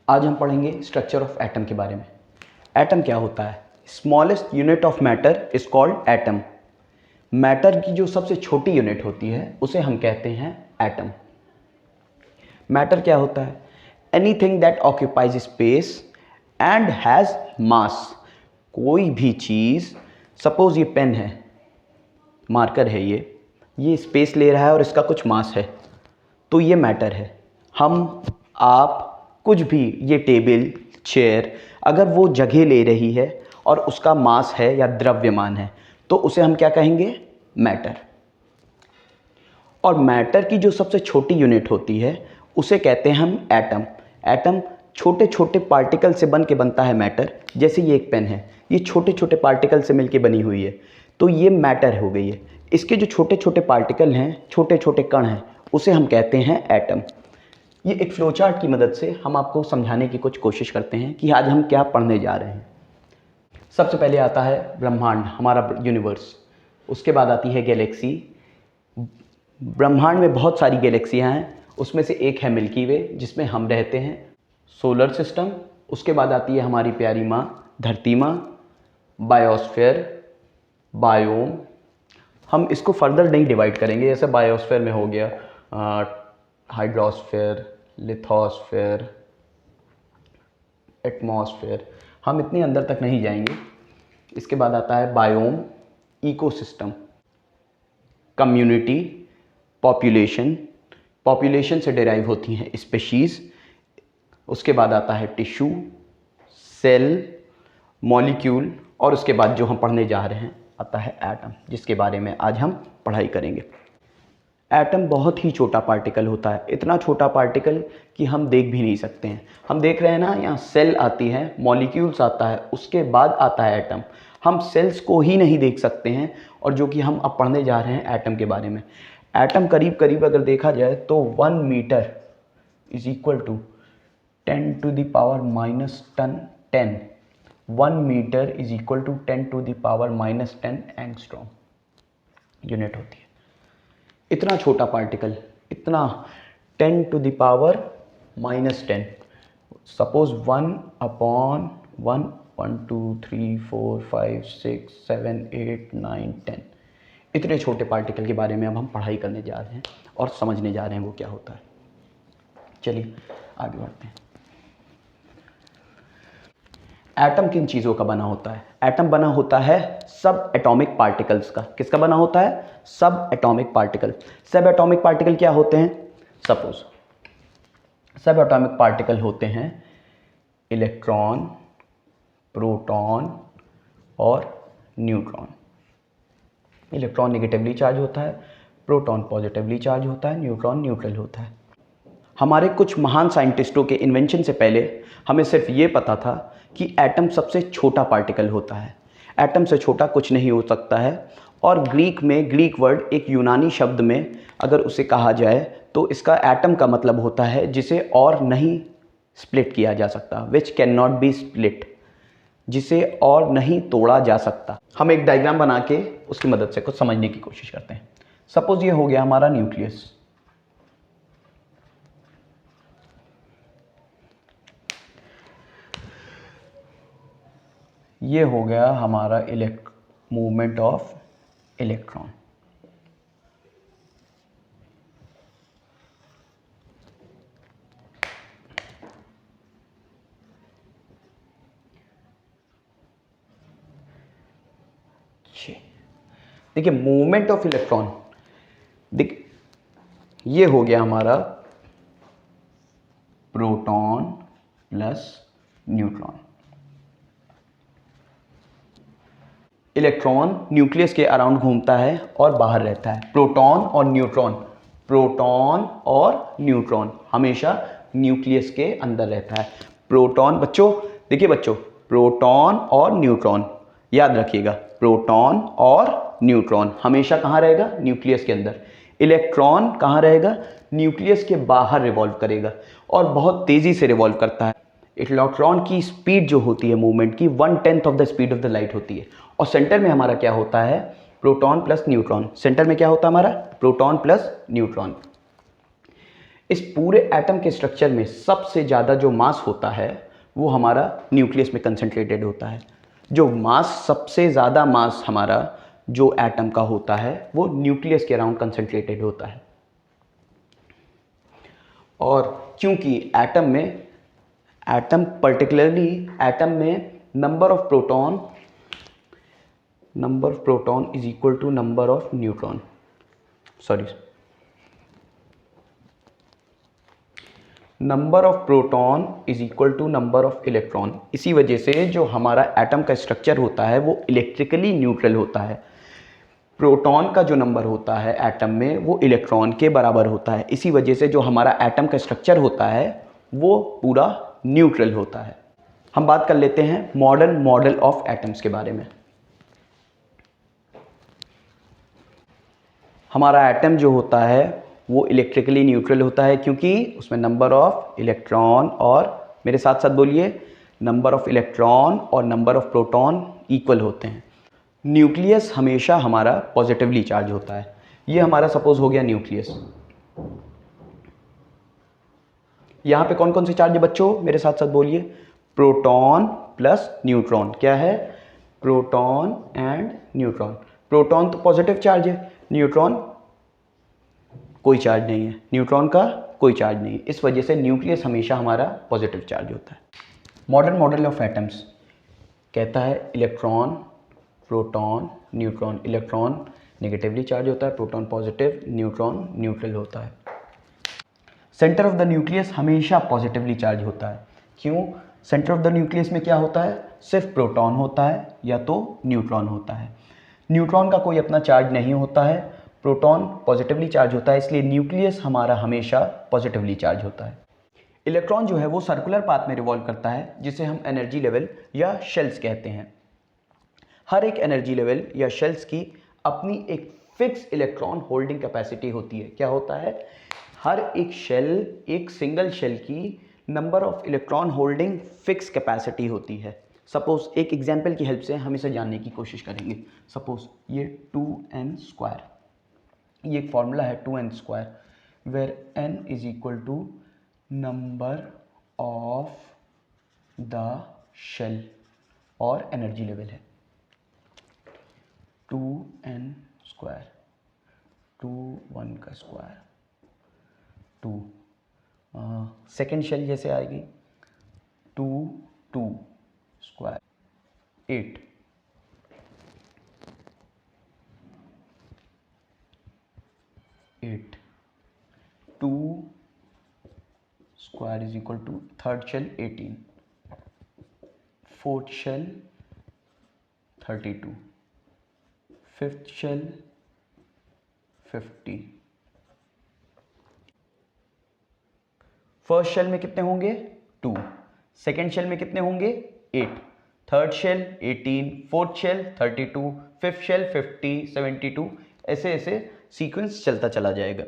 आज हम पढ़ेंगे स्ट्रक्चर ऑफ एटम के बारे में। एटम क्या होता है? Smallest unit of matter is called atom. Matter की जो सबसे छोटी यूनिट होती है उसे हम कहते हैं एटम। मैटर क्या होता है? Anything that occupies space and has मास। कोई भी चीज़, सपोज ये पेन है, मार्कर है, ये स्पेस ले रहा है और इसका कुछ मास है, तो ये मैटर है। हम, आप, कुछ भी, ये टेबल, चेयर, अगर वो जगह ले रही है और उसका मास है या द्रव्यमान है तो उसे हम क्या कहेंगे? मैटर। और मैटर की जो सबसे छोटी यूनिट होती है उसे कहते हैं हम एटम। एटम छोटे छोटे पार्टिकल से बनता है मैटर। जैसे ये एक पेन है, ये छोटे छोटे पार्टिकल से मिलके बनी हुई है, तो ये मैटर हो गई है। इसके जो छोटे छोटे पार्टिकल हैं, छोटे छोटे कण हैं, उसे हम कहते हैं एटम। ये एक फ्लोचार्ट की मदद से हम आपको समझाने की कुछ कोशिश करते हैं कि आज हम क्या पढ़ने जा रहे हैं। सबसे पहले आता है ब्रह्मांड, हमारा यूनिवर्स। उसके बाद आती है गैलेक्सी। ब्रह्मांड में बहुत सारी गैलेक्सियां हैं, उसमें से एक है मिल्की वे जिसमें हम रहते हैं। Solar system. उसके बाद आती है हमारी प्यारी माँ धरती माँ। Biosphere, biome. हम इसको फर्दर नहीं डिवाइड करेंगे, जैसे बायोस्फीयर में हो गया हाइड्रोस्फीयर, लिथोस्फीयर, एटमॉस्फेयर, हम इतने अंदर तक नहीं जाएंगे। इसके बाद आता है biome, ecosystem, community, population. Population से डिराइव होती हैं स्पीशीज़। उसके बाद आता है टिश्यू, सेल, मॉलिक्यूल, और उसके बाद जो हम पढ़ने जा रहे हैं आता है एटम, जिसके बारे में आज हम पढ़ाई करेंगे। एटम बहुत ही छोटा पार्टिकल होता है, इतना छोटा पार्टिकल कि हम देख भी नहीं सकते हैं। हम देख रहे हैं ना, यहाँ सेल आती है, मॉलिक्यूल्स आता है, उसके बाद आता है एटम। हम सेल्स को ही नहीं देख सकते हैं, और जो कि हम अब पढ़ने जा रहे हैं एटम के बारे में। एटम करीब करीब अगर देखा जाए तो 1 meter is equal to 10 to the power -10। 1 meter is equal to 10 to the power -10 angstrom unit होती है। इतना छोटा पार्टिकल, इतना 10 टू द पावर -10। सपोज 1/1, 1 2 3 4 5 6 7 8 9 10। इतने छोटे पार्टिकल के बारे में अब हम पढ़ाई करने जा रहे हैं और समझने जा रहे हैं वो क्या होता है। चलिए आगे बढ़ते हैं। एटम किन चीज़ों का बना होता है? एटम बना होता है सब एटॉमिक पार्टिकल्स का। किसका बना होता है? सब एटॉमिक पार्टिकल। सब एटॉमिक पार्टिकल क्या होते हैं? सपोज सब एटॉमिक पार्टिकल होते हैं इलेक्ट्रॉन, प्रोटॉन और न्यूट्रॉन। इलेक्ट्रॉन नेगेटिवली चार्ज होता है, प्रोटॉन पॉजिटिवली चार्ज होता है, न्यूट्रॉन न्यूट्रल होता है। हमारे कुछ महान साइंटिस्टों के इन्वेंशन से पहले हमें सिर्फ ये पता था कि एटम सबसे छोटा पार्टिकल होता है। एटम से छोटा कुछ नहीं हो सकता है। और ग्रीक में, ग्रीक वर्ड एक यूनानी शब्द में अगर उसे कहा जाए तो इसका एटम का मतलब होता है जिसे और नहीं स्प्लिट किया जा सकता, which can not be split, जिसे और नहीं तोड़ा जा सकता। हम एक डायग्राम बना के उसकी मदद से कुछ समझने की कोशिश करते हैं। सपोज ये हो गया हमारा न्यूक्लियस। ये हो गया हमारा मूवमेंट ऑफ इलेक्ट्रॉन। देखिए मूवमेंट ऑफ इलेक्ट्रॉन, देखिए ये हो गया हमारा proton plus neutron. Electron nucleus के अराउंड घूमता है और बाहर रहता है। प्रोटॉन और न्यूट्रॉन, प्रोटॉन और न्यूट्रॉन हमेशा न्यूक्लियस के अंदर रहता है। प्रोटॉन, बच्चों देखिए बच्चों, प्रोटॉन और न्यूट्रॉन याद रखिएगा, प्रोटॉन और न्यूट्रॉन हमेशा कहाँ रहेगा? न्यूक्लियस के अंदर। इलेक्ट्रॉन कहाँ रहेगा? न्यूक्लियस के बाहर रिवॉल्व करेगा और बहुत तेज़ी से रिवॉल्व करता है। इलेक्ट्रॉन की स्पीड जो होती है मूवमेंट की 1/10 of the speed of the light होती है। और सेंटर में हमारा क्या होता है? Proton plus neutron. सेंटर में क्या होता है हमारा? Proton plus neutron. इस पूरे एटम के स्ट्रक्चर में सबसे ज़्यादा जो मास होता है वो हमारा न्यूक्लियस में कंसंट्रेटेड होता है। जो मास सबसे ज़्यादा मास हमारा जो एटम का होता है वो न्यूक्लियस के अराउंड कंसंट्रेटेड होता है। और क्योंकि पर्टिकुलरली एटम में number of proton is equal to number of neutron, number of proton is equal to number of electron. इसी वजह से जो हमारा एटम का स्ट्रक्चर होता है वो इलेक्ट्रिकली न्यूट्रल होता है। प्रोटॉन का जो नंबर होता है एटम में वो इलेक्ट्रॉन के बराबर होता है। इसी वजह से जो हमारा एटम का स्ट्रक्चर होता है वो पूरा न्यूट्रल होता है। हम बात कर लेते हैं मॉडर्न मॉडल ऑफ एटम्स के बारे में। हमारा एटम जो होता है वो इलेक्ट्रिकली न्यूट्रल होता है क्योंकि उसमें नंबर ऑफ इलेक्ट्रॉन और, मेरे साथ साथ बोलिए, नंबर ऑफ इलेक्ट्रॉन और नंबर ऑफ प्रोटॉन इक्वल होते हैं। न्यूक्लियस हमेशा हमारा पॉजिटिवली चार्ज होता है। ये हमारा सपोज हो गया न्यूक्लियस। यहाँ पे कौन कौन से चार्ज है बच्चों, मेरे साथ साथ बोलिए, प्रोटॉन प्लस न्यूट्रॉन। क्या है? Proton and neutron. प्रोटॉन तो पॉजिटिव चार्ज है, न्यूट्रॉन कोई चार्ज नहीं है, न्यूट्रॉन का कोई चार्ज नहीं है। इस वजह से न्यूक्लियस हमेशा हमारा पॉजिटिव चार्ज होता है। मॉडर्न मॉडल ऑफ एटम्स कहता है electron, proton, neutron. Electron negatively charge होता है, प्रोटॉन पॉजिटिव, न्यूट्रॉन न्यूट्रल होता है। सेंटर ऑफ द न्यूक्लियस हमेशा पॉजिटिवली चार्ज होता है। क्यों? सेंटर ऑफ द न्यूक्लियस में क्या होता है? सिर्फ प्रोटॉन होता है या तो न्यूट्रॉन होता है। न्यूट्रॉन का कोई अपना चार्ज नहीं होता है, प्रोटॉन पॉजिटिवली चार्ज होता है, इसलिए न्यूक्लियस हमारा हमेशा पॉजिटिवली चार्ज होता है। इलेक्ट्रॉन जो है वो सर्कुलर पाथ में रिवॉल्व करता है, जिसे हम एनर्जी लेवल या शेल्स कहते हैं। हर एक एनर्जी लेवल या शेल्स की अपनी एक फिक्स इलेक्ट्रॉन होल्डिंग कैपेसिटी होती है। क्या होता है? हर एक शेल, एक सिंगल शेल की number of electron holding fix capacity होती है। सपोज एक एग्जांपल की हेल्प से हम इसे जानने की कोशिश करेंगे। सपोज ये 2n², ये एक फॉर्मूला है 2n², where n is equal to number of the shell और एनर्जी लेवल है 2n², 2 1 का स्क्वायर 2, सेकेंड शेल जैसे आएगी 2 2 square 8, 8 2 square is equal to third shell 18, fourth shell 32, fifth shell 50। First shell में कितने होंगे? 2। सेकेंड शेल में कितने होंगे? 8। Third shell 18, fourth shell 32, fifth shell 50, 72, ऐसे ऐसे सीक्वेंस चलता चला जाएगा।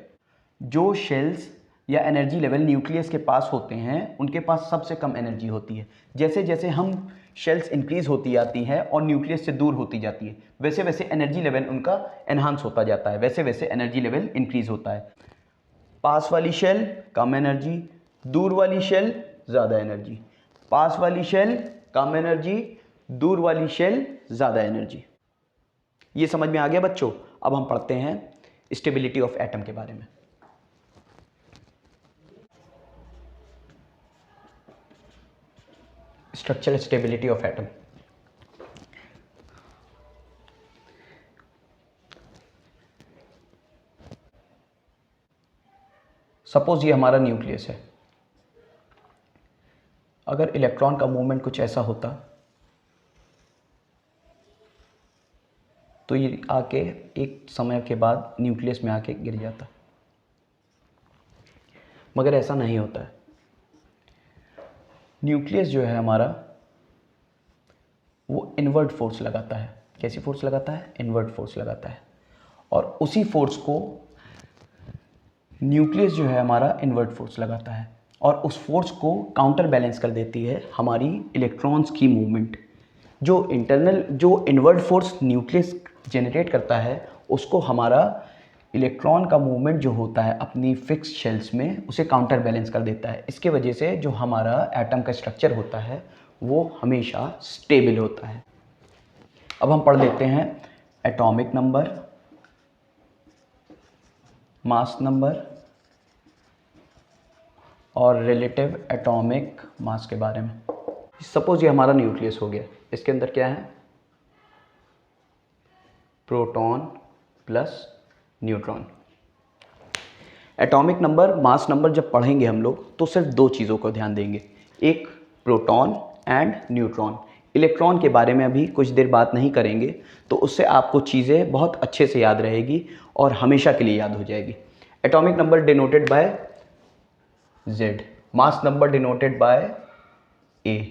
जो शेल्स या एनर्जी लेवल न्यूक्लियस के पास होते हैं उनके पास सबसे कम एनर्जी होती है। जैसे जैसे हम शेल्स इंक्रीज होती जाती हैं और न्यूक्लियस से दूर होती जाती है, वैसे वैसे एनर्जी लेवल उनका एनहांस होता जाता है, वैसे वैसे एनर्जी लेवल इंक्रीज होता है। पास वाली शेल कम एनर्जी, दूर वाली शेल ज़्यादा एनर्जी, पास वाली शेल कम एनर्जी, दूर वाली शेल ज़्यादा एनर्जी। ये समझ में आ गया बच्चों? अब हम पढ़ते हैं स्टेबिलिटी ऑफ एटम के बारे में। Structural stability of atom. Suppose ये हमारा न्यूक्लियस है। अगर इलेक्ट्रॉन का मूवमेंट कुछ ऐसा होता तो ये आके एक समय के बाद न्यूक्लियस में आके गिर जाता, मगर ऐसा नहीं होता है। न्यूक्लियस जो है हमारा वो इनवर्ट फोर्स लगाता है। कैसी फोर्स लगाता है? इनवर्ट फोर्स लगाता है। और उसी फोर्स को न्यूक्लियस जो है हमारा इनवर्ट फोर्स लगाता है और उस फोर्स को काउंटर बैलेंस कर देती है हमारी इलेक्ट्रॉन्स की मूवमेंट। जो इनवर्ट फोर्स न्यूक्लियस जनरेट करता है उसको हमारा इलेक्ट्रॉन का मूवमेंट जो होता है अपनी फिक्स शेल्स में उसे काउंटर बैलेंस कर देता है। इसके वजह से जो हमारा एटम का स्ट्रक्चर होता है वो हमेशा स्टेबल होता है। अब हम पढ़ लेते हैं एटॉमिक नंबर, मास नंबर और रिलेटिव एटॉमिक मास के बारे में। सपोज ये हमारा न्यूक्लियस हो गया, इसके अंदर क्या है, proton plus neutron. Atomic number, mass number जब पढ़ेंगे हम लोग तो सिर्फ दो चीज़ों को ध्यान देंगे, एक प्रोटॉन एंड न्यूट्रॉन। इलेक्ट्रॉन के बारे में अभी कुछ देर बात नहीं करेंगे, तो उससे आपको चीज़ें बहुत अच्छे से याद रहेगी और हमेशा के लिए याद हो जाएगी। Atomic number denoted by Z, mass number denoted by A।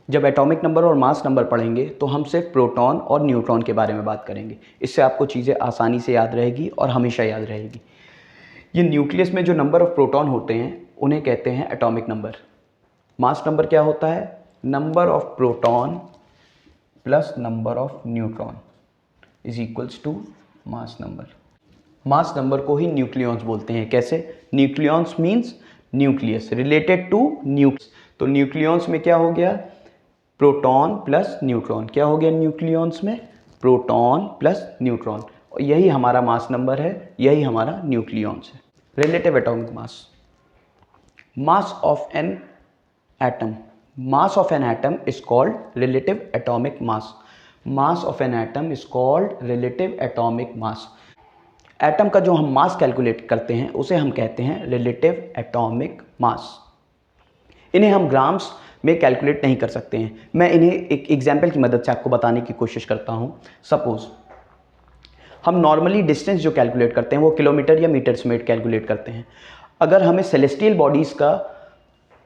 जब एटॉमिक नंबर और मास नंबर पढ़ेंगे तो हम सिर्फ प्रोटॉन और न्यूट्रॉन के बारे में बात करेंगे। इससे आपको चीज़ें आसानी से याद रहेगी और हमेशा याद रहेगी। ये न्यूक्लियस में जो नंबर ऑफ प्रोटॉन होते हैं उन्हें कहते हैं एटॉमिक नंबर। मास नंबर क्या होता है, number of proton plus number of neutron is equals to mass number. Mass number को ही न्यूक्लियॉन्स बोलते हैं। कैसे, nucleons means nucleus related to nucleus. तो न्यूक्लियॉन्स में क्या हो गया, प्रोटॉन प्लस न्यूट्रॉन। क्या हो गया न्यूक्लियॉन्स में, प्रोटॉन प्लस न्यूट्रॉन। और यही हमारा मास नंबर है, यही हमारा न्यूक्लियॉन्स है। Relative atomic mass, mass of an atom, mass of an atom is called relative atomic mass. Mass of an atom is called relative atomic mass. Atom का जो हम मास कैलकुलेट करते हैं उसे हम कहते हैं रिलेटिव एटॉमिक मास। इन्हें हम ग्राम्स में कैलकुलेट नहीं कर सकते हैं। मैं इन्हें एक एग्जाम्पल की मदद से आपको बताने की कोशिश करता हूँ। सपोज हम नॉर्मली डिस्टेंस जो कैलकुलेट करते हैं वो किलोमीटर या मीटर्स में कैलकुलेट करते हैं। अगर हमें सेलेस्टियल बॉडीज़ का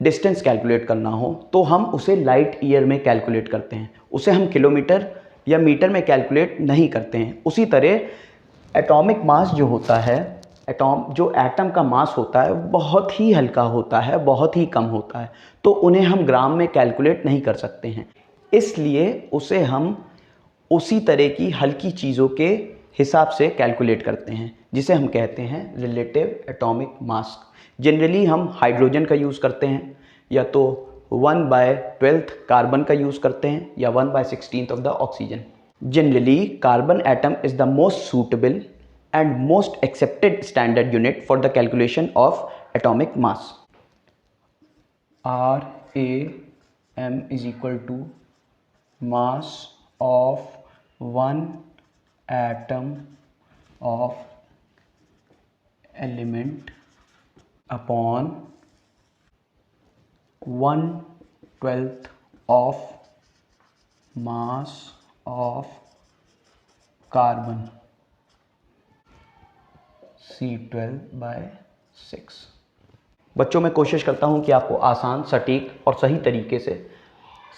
डिस्टेंस कैलकुलेट करना हो तो हम उसे लाइट ईयर में कैलकुलेट करते हैं, उसे हम किलोमीटर या मीटर में कैलकुलेट नहीं करते हैं। उसी तरह एटॉमिक मास जो होता है, जो एटम का मास होता है बहुत ही हल्का होता है, बहुत ही कम होता है, तो उन्हें हम ग्राम में कैलकुलेट नहीं कर सकते हैं। इसलिए उसे हम उसी तरह की हल्की चीज़ों के हिसाब से कैलकुलेट करते हैं, जिसे हम कहते हैं रिलेटिव एटॉमिक मास। जनरली हम हाइड्रोजन का यूज़ करते हैं, या तो 1/12 कार्बन का यूज़ करते हैं, या 1/16 of the oxygen. Generally, carbon atom is the most suitable and most accepted standard unit for the calculation of atomic mass. RAM is equal to mass of one atom of element upon 1/12 of mass of carbon C12/6। बच्चों, मैं कोशिश करता हूँ कि आपको आसान, सटीक और सही तरीके से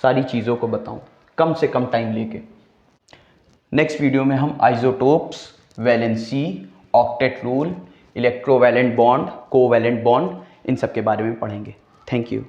सारी चीज़ों को बताऊँ, कम से कम टाइम लेके। नेक्स्ट वीडियो में हम isotopes, valency, octet rule, electrovalent bond, covalent bond, इन सब के बारे में पढ़ेंगे। Thank you.